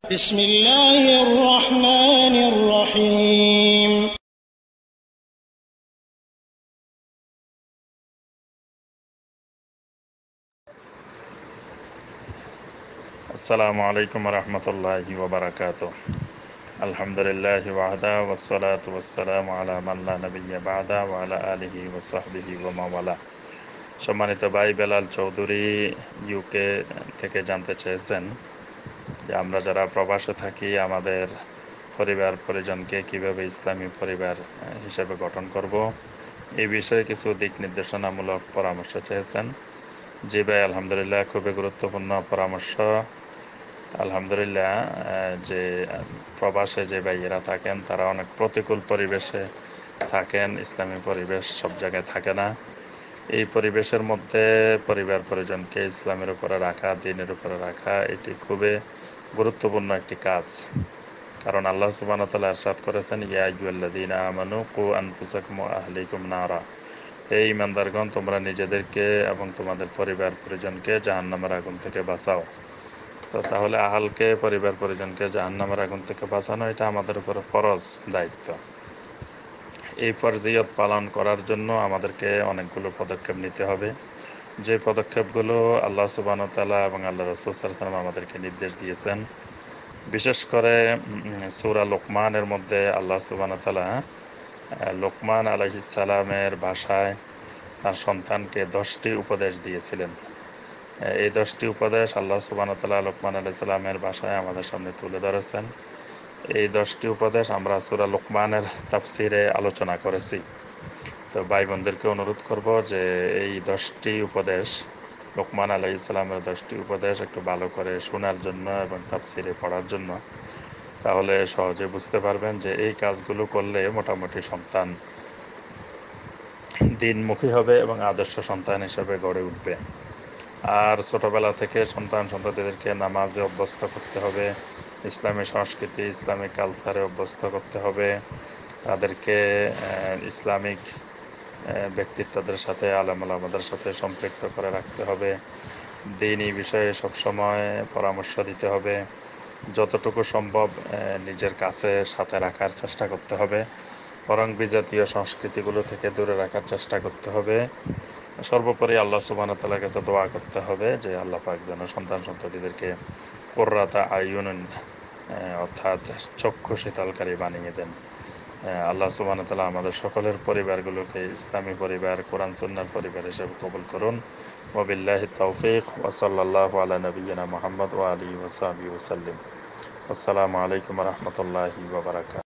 بسم الله الرحمن الرحيم আসসালামু আলাইকুম রহমতুল্লাহি ওয়াবারাকাতুহ। আলহামদুলিল্লাহি ওয়াহদা ওয়াসসালাতু ওয়াসসালামু আলা মান লা নাবিয়্যা বা'দা ওয়া আলা আলিহি ওয়া সাহবিহি ওয়া মাওয়ালা। সম্মানিত ভাই বেলাল চৌধুরী ইউকে থেকে জানতে চেয়েছেন যে আমরা যারা প্রবাসে থাকি আমাদের পরিবার পরিজনকে কিভাবে ইসলামী পরিবার হিসেবে গঠন করব, এই বিষয়ে কিছু দিক নির্দেশনামূলক পরামর্শ চেয়েছেন। জি ভাই, আলহামদুলিল্লাহ, খুবই গুরুত্বপূর্ণ পরামর্শ। আলহামদুলিল্লাহ, যে প্রবাসে যে ভাইয়েরা থাকেন তারা অনেক প্রতিকূল পরিবেশে থাকেন, ইসলামী পরিবেশ সব জায়গায় থাকে না। এই পরিবেশের মধ্যে পরিবার পরিজনকে ইসলামের উপরে রাখা, দ্বীনের উপরে রাখা, এটি খুবই গুরুত্বপূর্ণ একটি কাজ। কারণ আল্লাহ সুবহানাহু ওয়া তাআলা ইরশাদ করেছেন, ইয়া আইয়ুহাল্লাযীনা আমানু কু আনফুসাকুম ওয়া আহলিকুম নারা। হে ঈমানদারগণ, তোমরা নিজেদেরকে এবং তোমাদের পরিবার পরিজনকে জাহান্নামের আগুন থেকে বাঁচাও। তো তাহলে আহালকে, পরিবার পরিজনকে জাহান্নামের আগুন থেকে বাঁচানো, এটা আমাদের উপরে ফরজ দায়িত্ব। এই ফরজিয়ত পালন করার জন্য আমাদেরকে অনেকগুলো পদক্ষেপ নিতে হবে। যে পদক্ষেপগুলো আল্লাহ সুবহানাহু ওয়া তাআলা এবং আল্লাহ রাসূল সাল্লাল্লাহু আলাইহি ওয়াসাল্লাম আমাদেরকে নির্দেশ দিয়েছেন। বিশেষ করে সূরা লোকমানের মধ্যে আল্লাহ সুবহানাহু ওয়া তাআলা লোকমান আলাইহিস সালামের ভাষায় তার সন্তানকে 10টি উপদেশ দিয়েছিলেন। এই 10টি উপদেশ আল্লাহ সুবহানাহু ওয়া তাআলা লোকমান আলাইহিস সালামের ভাষায় আমাদের সামনে তুলে ধরেছেন। এই 10টি উপদেশ আমরা সূরা লোকমানের তাফসিরে আলোচনা করেছি। তো ভাই বোনদেরকে অনুরোধ করব যে এই 10টি উপদেশ, লোকমান আলাইহিস সালামের 10টি উপদেশ একটু ভালো করে শোনার জন্য এবং তাফসিরে পড়ার জন্য। তাহলে সহজে বুঝতে পারবেন যে এই কাজগুলো করলে মোটামুটি সন্তান দিনমুখী হবে এবং আদর্শ সন্তান হিসেবে গড়ে উঠবে। আর ছোটবেলা থেকে সন্তানদেরকে নামাজে অভ্যস্ত করতে হবে, ইসলামী সংস্কৃতি, ইসলামিক কালচারে অভ্যস্ত করতে হবে। তাদেরকে ইসলামিক ব্যক্তিত্বদের সাথে, আলেম ওলামাদের সাথে সম্পৃক্ত করে রাখতে হবে। দ্বীনি বিষয়ে সবসময় পরামর্শ দিতে হবে। যতটুকু সম্ভব নিজের কাছে সাথে রাখার চেষ্টা করতে হবে। বরং বিজাতীয় সংস্কৃতিগুলো থেকে দূরে রাখার চেষ্টা করতে হবে। সর্বোপরি আল্লাহ সুবহানাহু ওয়া তাআলার কাছে দোয়া করতে হবে যে আল্লাহ পাক যেন সন্তানদেরকে কুররাতা আয়ুনুন, অর্থাৎ চক্ষু শীতলকারী বানিয়ে দেন। আল্লাহ সুবহানাহু ওয়া তাআলা আমাদের সকলের পরিবারগুলোকে ইসলামী পরিবার, কোরআন সুন্নাহর পরিবার হিসেবে কবুল করুন। ওয়াবিল্লাহি তাওফীক ওয়া সাল্লাল্লাহু আলা নাবিয়্যিনা মুহাম্মদ ওয়া আলিহি ওয়া সাহবিহি ওয়া সাল্লাম। আসসালামু আলাইকুম ওয়া রাহমাতুল্লাহি ওয়া বারাকাতুহু।